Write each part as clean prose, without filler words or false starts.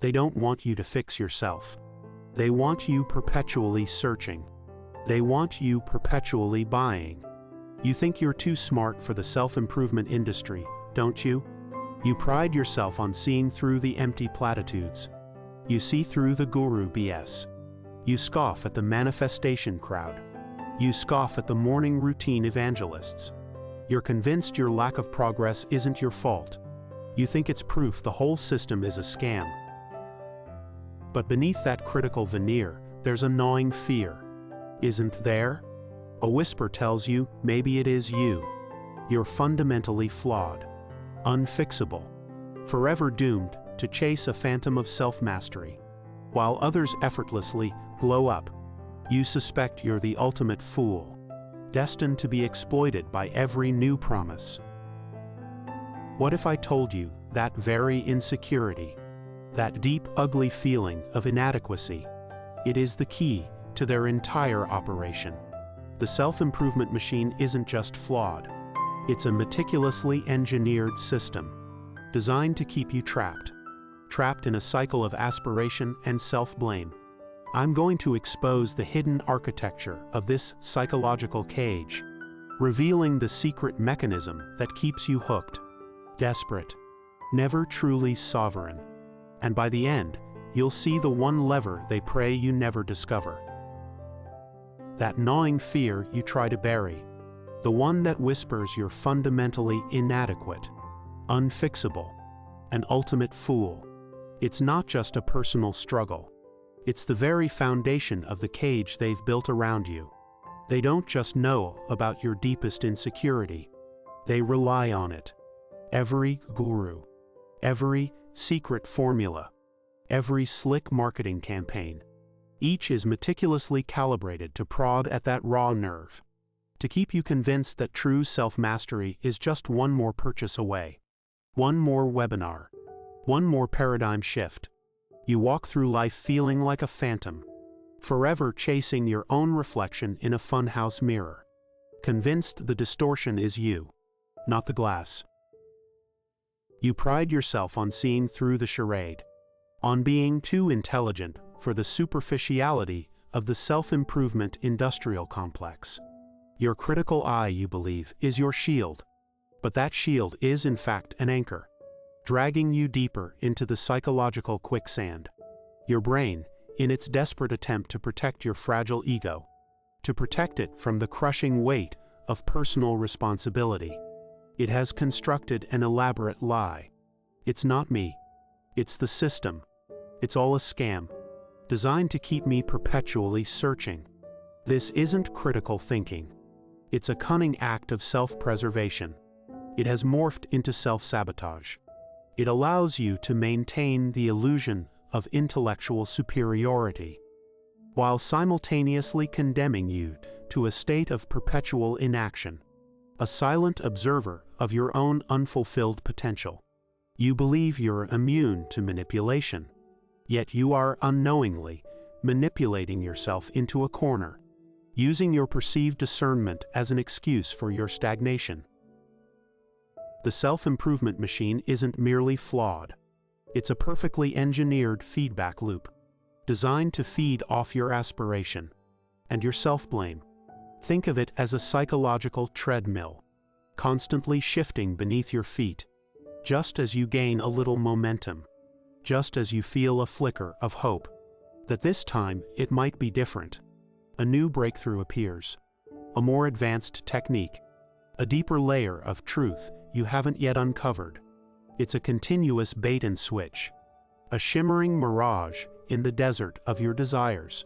They don't want you to fix yourself. They want you perpetually searching. They want you perpetually buying. You think you're too smart for the self-improvement industry, don't you? You pride yourself on seeing through the empty platitudes. You see through the guru BS. You scoff at the manifestation crowd. You scoff at the morning routine evangelists. You're convinced your lack of progress isn't your fault. You think it's proof the whole system is a scam. But beneath that critical veneer, there's a gnawing fear. Isn't there? A whisper tells you maybe it is you. You're fundamentally flawed, unfixable, forever doomed to chase a phantom of self-mastery. While others effortlessly glow up, you suspect you're the ultimate fool, destined to be exploited by every new promise. What if I told you that very insecurity, that deep, ugly feeling of inadequacy, it is the key to their entire operation? The self-improvement machine isn't just flawed. It's a meticulously engineered system, designed to keep you trapped in a cycle of aspiration and self-blame. I'm going to expose the hidden architecture of this psychological cage, revealing the secret mechanism that keeps you hooked, desperate, never truly sovereign. And by the end, you'll see the one lever they pray you never discover. That gnawing fear you try to bury, the one that whispers you're fundamentally inadequate, unfixable, an ultimate fool. It's not just a personal struggle. It's the very foundation of the cage they've built around you. They don't just know about your deepest insecurity. They rely on it. Every guru, every secret formula, every slick marketing campaign, each is meticulously calibrated to prod at that raw nerve, to keep you convinced that true self-mastery is just one more purchase away, one more webinar, one more paradigm shift. You walk through life feeling like a phantom, forever chasing your own reflection in a funhouse mirror, convinced the distortion is you, not the glass. You pride yourself on seeing through the charade, on being too intelligent for the superficiality of the self-improvement industrial complex. Your critical eye, you believe, is your shield, but that shield is in fact an anchor, dragging you deeper into the psychological quicksand. Your brain, in its desperate attempt to protect your fragile ego, to protect it from the crushing weight of personal responsibility, it has constructed an elaborate lie. It's not me. It's the system. It's all a scam, designed to keep me perpetually searching. This isn't critical thinking. It's a cunning act of self-preservation. It has morphed into self-sabotage. It allows you to maintain the illusion of intellectual superiority, while simultaneously condemning you to a state of perpetual inaction, a silent observer of your own unfulfilled potential. You believe you're immune to manipulation, yet you are unknowingly manipulating yourself into a corner, using your perceived discernment as an excuse for your stagnation. The self-improvement machine isn't merely flawed. It's a perfectly engineered feedback loop, designed to feed off your aspiration and your self-blame. Think of it as a psychological treadmill, constantly shifting beneath your feet, just as you gain a little momentum, just as you feel a flicker of hope that this time it might be different. A new breakthrough appears, a more advanced technique, a deeper layer of truth you haven't yet uncovered. It's a continuous bait and switch, a shimmering mirage in the desert of your desires.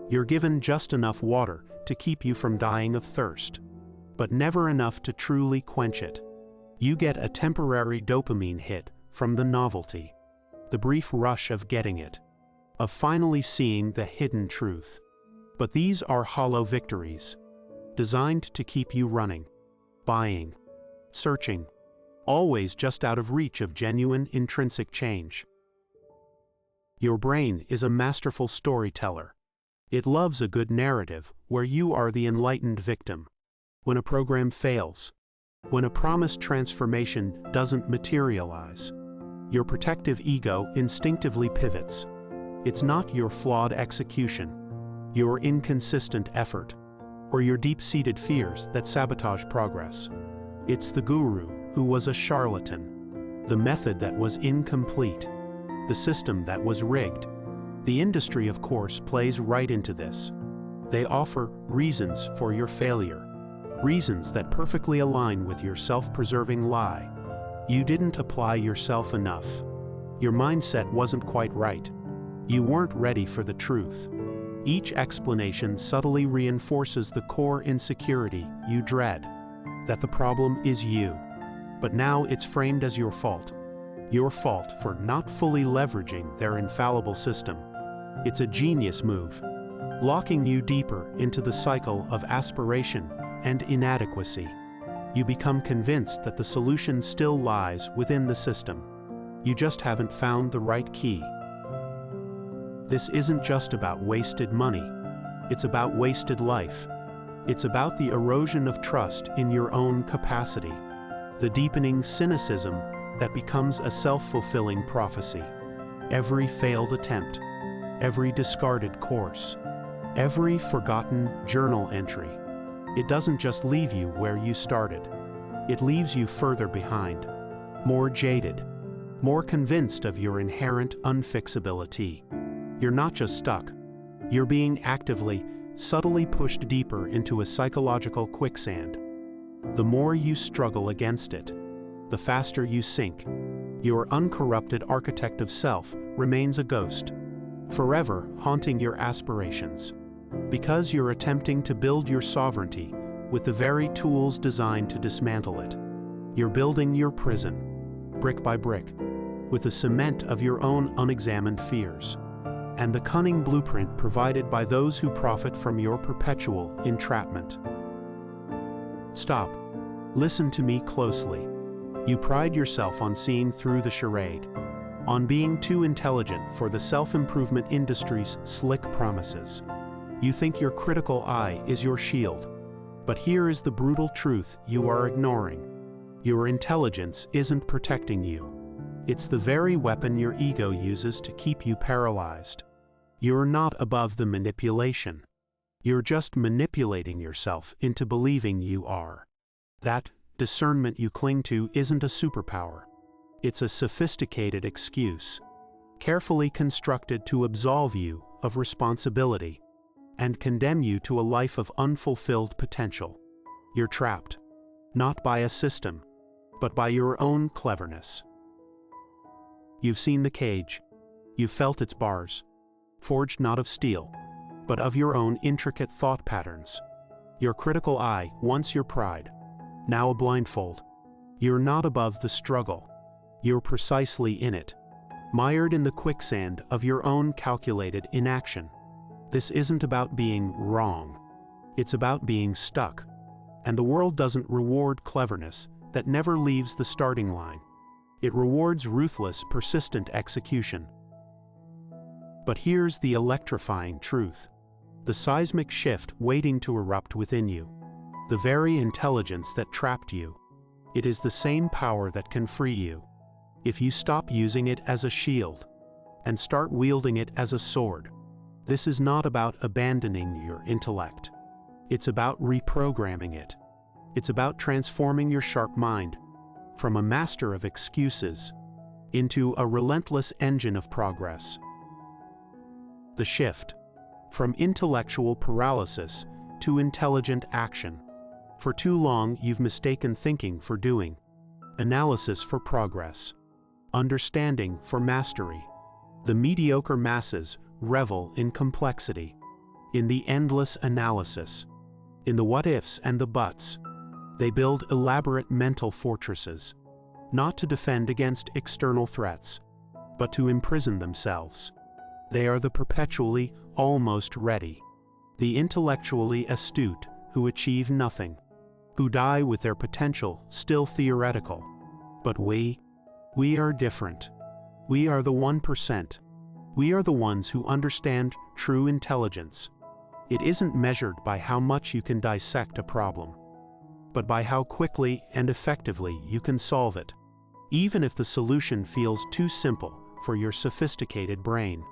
You're given just enough water to keep you from dying of thirst, but never enough to truly quench it. You get a temporary dopamine hit from the novelty, the brief rush of getting it, of finally seeing the hidden truth. But these are hollow victories, designed to keep you running, buying, searching, always just out of reach of genuine intrinsic change. Your brain is a masterful storyteller. It loves a good narrative where you are the enlightened victim. When a program fails, when a promised transformation doesn't materialize, Your protective ego instinctively pivots. It's not your flawed execution, your inconsistent effort, or your deep-seated fears that sabotage progress. It's the guru who was a charlatan, the method that was incomplete, the system that was rigged. The industry, of course, plays right into this. They offer reasons for your failure, reasons that perfectly align with your self-preserving lie. You didn't apply yourself enough. Your mindset wasn't quite right. You weren't ready for the truth. Each explanation subtly reinforces the core insecurity you dread, that the problem is you. But now it's framed as your fault for not fully leveraging their infallible system. It's a genius move, locking you deeper into the cycle of aspiration and inadequacy. You become convinced that the solution still lies within the system. You just haven't found the right key. This isn't just about wasted money. It's about wasted life. It's about the erosion of trust in your own capacity, the deepening cynicism that becomes a self-fulfilling prophecy. Every failed attempt, every discarded course, every forgotten journal entry, it doesn't just leave you where you started. It leaves you further behind, more jaded, more convinced of your inherent unfixability. You're not just stuck. You're being actively, subtly pushed deeper into a psychological quicksand. The more you struggle against it, the faster you sink. Your uncorrupted architect of self remains a ghost, forever haunting your aspirations, because you're attempting to build your sovereignty with the very tools designed to dismantle it. You're building your prison, brick by brick, with the cement of your own unexamined fears, and the cunning blueprint provided by those who profit from your perpetual entrapment. Stop. Listen to me closely. You pride yourself on seeing through the charade, on being too intelligent for the self-improvement industry's slick promises. You think your critical eye is your shield. But here is the brutal truth you are ignoring. Your intelligence isn't protecting you. It's the very weapon your ego uses to keep you paralyzed. You're not above the manipulation. You're just manipulating yourself into believing you are. That discernment you cling to isn't a superpower. It's a sophisticated excuse, carefully constructed to absolve you of responsibility and condemn you to a life of unfulfilled potential. You're trapped, not by a system, but by your own cleverness. You've seen the cage. You've felt its bars, forged not of steel, but of your own intricate thought patterns. Your critical eye, once your pride, now a blindfold. You're not above the struggle. You're precisely in it, mired in the quicksand of your own calculated inaction. This isn't about being wrong. It's about being stuck. And the world doesn't reward cleverness that never leaves the starting line. It rewards ruthless, persistent execution. But here's the electrifying truth. The seismic shift waiting to erupt within you. The very intelligence that trapped you. It is the same power that can free you, if you stop using it as a shield and start wielding it as a sword. This is not about abandoning your intellect. It's about reprogramming it. It's about transforming your sharp mind from a master of excuses into a relentless engine of progress. The shift from intellectual paralysis to intelligent action. For too long, you've mistaken thinking for doing, analysis for progress, understanding for mastery. The mediocre masses revel in complexity, in the endless analysis, in the what-ifs and the buts. They build elaborate mental fortresses, not to defend against external threats, but to imprison themselves. They are the perpetually almost ready, the intellectually astute who achieve nothing, who die with their potential still theoretical. But we are different. We are the 1%. We are the ones who understand true intelligence. It isn't measured by how much you can dissect a problem, but by how quickly and effectively you can solve it. even if the solution feels too simple for your sophisticated brain.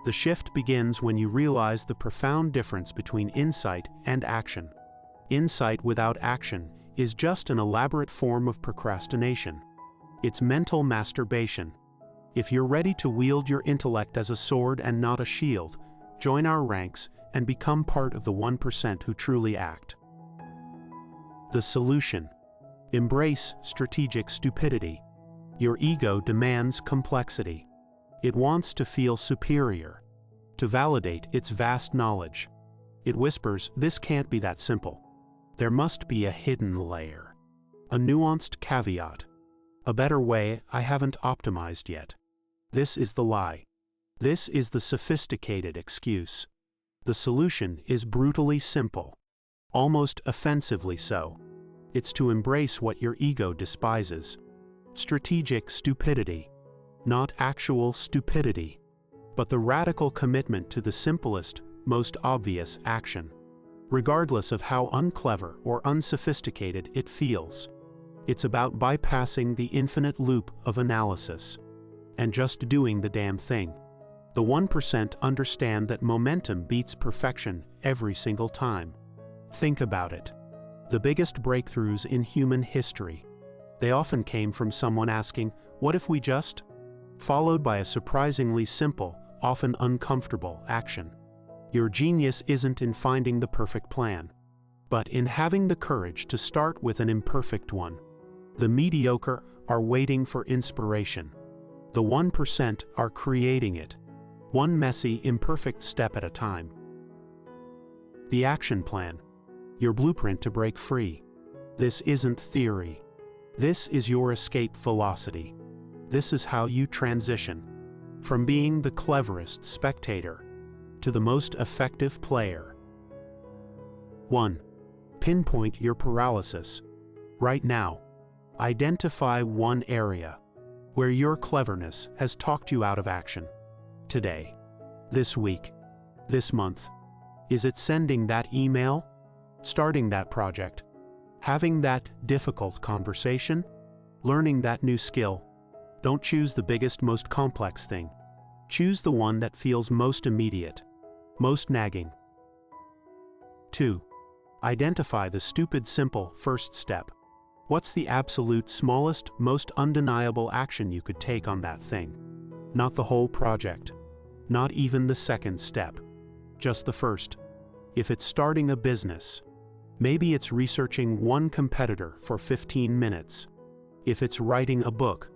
The shift begins when you realize the profound difference between insight and action. Insight without action is just an elaborate form of procrastination. It's mental masturbation. If you're ready to wield your intellect as a sword and not a shield, join our ranks and become part of the 1% who truly act. The solution: embrace strategic stupidity. Your ego demands complexity. It wants to feel superior, to validate its vast knowledge. It whispers, "This can't be that simple. There must be a hidden layer, a nuanced caveat, a better way I haven't optimized yet." This is the lie. This is the sophisticated excuse. The solution is brutally simple, almost offensively so. It's to embrace what your ego despises: strategic stupidity. Not actual stupidity, but the radical commitment to the simplest, most obvious action, regardless of how unclever or unsophisticated it feels. It's about bypassing the infinite loop of analysis and just doing the damn thing. The 1% understand that momentum beats perfection every single time. Think about it. The biggest breakthroughs in human history, they often came from someone asking, "What if we just?" followed by a surprisingly simple, often uncomfortable action. Your genius isn't in finding the perfect plan, but in having the courage to start with an imperfect one. The mediocre are waiting for inspiration. The 1% are creating it, one messy, imperfect step at a time. The action plan: your blueprint to break free. This isn't theory. This is your escape velocity. This is how you transition from being the cleverest spectator to the most effective player. 1. Pinpoint your paralysis. Right now, identify one area where your cleverness has talked you out of action. Today, this week, this month. Is it sending that email? Starting that project? Having that difficult conversation? Learning that new skill? Don't choose the biggest, most complex thing. Choose the one that feels most immediate, most nagging. 2. Identify the stupid, simple first step. What's the absolute smallest, most undeniable action you could take on that thing? Not the whole project. Not even the second step. Just the first. If it's starting a business, maybe it's researching one competitor for 15 minutes. If it's writing a book,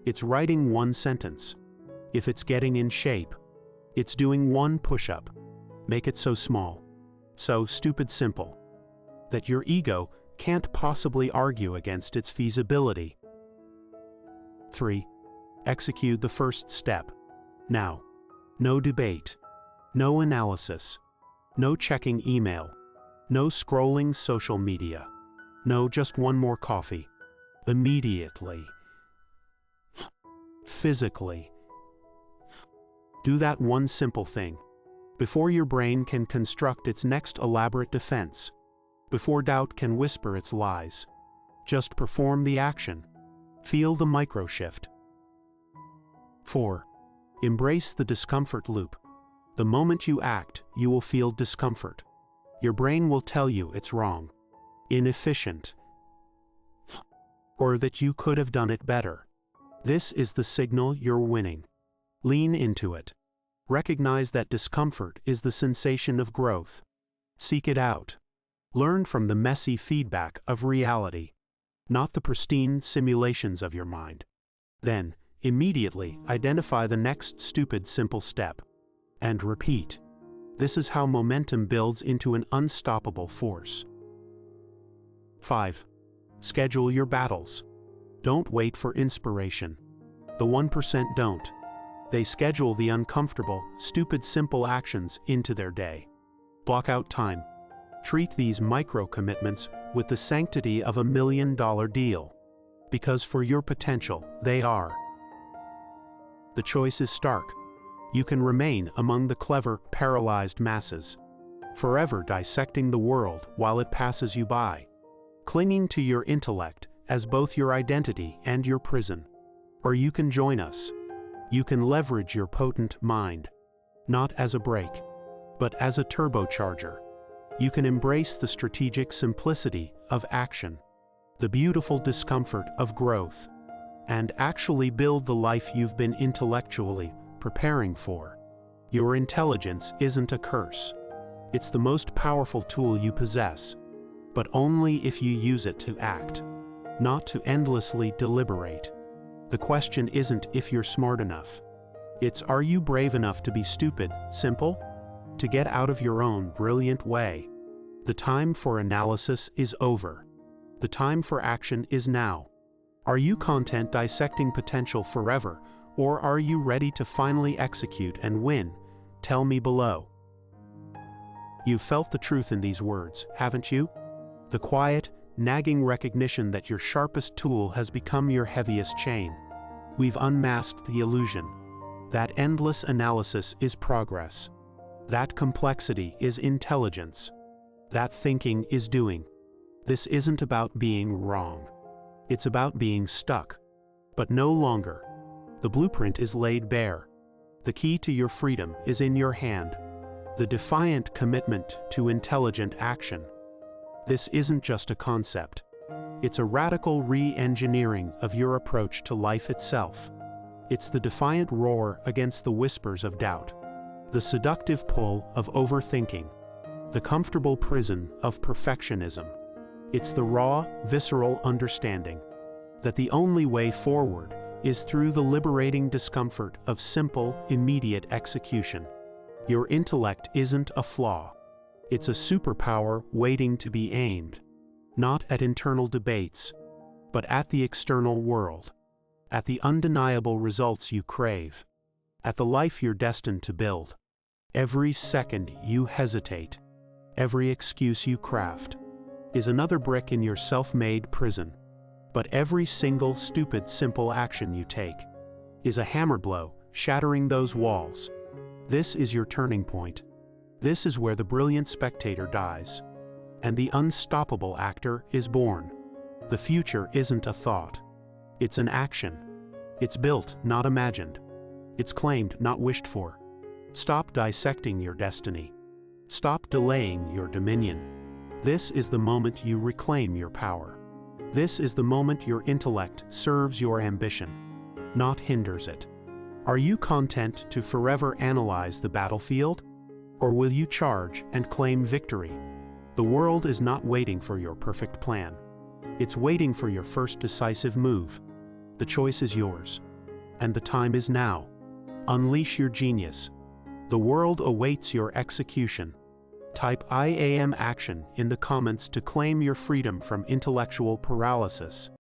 it's writing one sentence. If it's getting in shape, it's doing one push-up. Make it so small, so stupid simple, that your ego can't possibly argue against its feasibility. 3. Execute the first step. Now. No debate. No analysis. No checking email. No scrolling social media. No just one more coffee. Immediately. Physically. Do that one simple thing before your brain can construct its next elaborate defense, before doubt can whisper its lies. Just perform the action. Feel the micro shift. 4. Embrace the discomfort loop. The moment you act, you will feel discomfort. Your brain will tell you it's wrong, inefficient, or that you could have done it better. This is the signal you're winning. Lean into it. Recognize that discomfort is the sensation of growth. Seek it out. Learn from the messy feedback of reality, not the pristine simulations of your mind. Then, immediately identify the next stupid simple step. And repeat. This is how momentum builds into an unstoppable force. 5. Schedule your battles. Don't wait for inspiration. The 1% don't. They schedule the uncomfortable, stupid, simple actions into their day. Block out time. Treat these micro-commitments with the sanctity of $1 million deal. Because for your potential, they are. The choice is stark. You can remain among the clever, paralyzed masses, forever dissecting the world while it passes you by, clinging to your intellect as both your identity and your prison, Or you can join us. You can leverage your potent mind, not as a brake, but as a turbocharger. You can embrace the strategic simplicity of action, the beautiful discomfort of growth, and actually build the life you've been intellectually preparing for. Your intelligence isn't a curse. It's the most powerful tool you possess, but only if you use it to act, not to endlessly deliberate. The question isn't if you're smart enough. It's, are you brave enough to be stupid, simple? To get out of your own brilliant way. The time for analysis is over. The time for action is now. Are you content dissecting potential forever, or are you ready to finally execute and win? Tell me below. You've felt the truth in these words, haven't you? The quiet, nagging recognition that your sharpest tool has become your heaviest chain. We've unmasked the illusion. That endless analysis is progress. That complexity is intelligence. That thinking is doing. This isn't about being wrong. It's about being stuck. But no longer. The blueprint is laid bare. The key to your freedom is in your hand. The defiant commitment to intelligent action. This isn't just a concept. It's a radical re-engineering of your approach to life itself. It's the defiant roar against the whispers of doubt, the seductive pull of overthinking, the comfortable prison of perfectionism. It's the raw, visceral understanding that the only way forward is through the liberating discomfort of simple, immediate execution. Your intellect isn't a flaw. It's a superpower waiting to be aimed. Not at internal debates, but at the external world, at the undeniable results you crave, at the life you're destined to build. Every second you hesitate, every excuse you craft, is another brick in your self-made prison. But every single stupid, simple action you take is a hammer blow, shattering those walls. This is your turning point. This is where the brilliant spectator dies, and the unstoppable actor is born. The future isn't a thought. It's an action. It's built, not imagined. It's claimed, not wished for. Stop dissecting your destiny. Stop delaying your dominion. This is the moment you reclaim your power. This is the moment your intellect serves your ambition, not hinders it. Are you content to forever analyze the battlefield? Or will you charge and claim victory? The world is not waiting for your perfect plan. It's waiting for your first decisive move. The choice is yours. And the time is now. Unleash your genius. The world awaits your execution. Type I am action in the comments to claim your freedom from intellectual paralysis.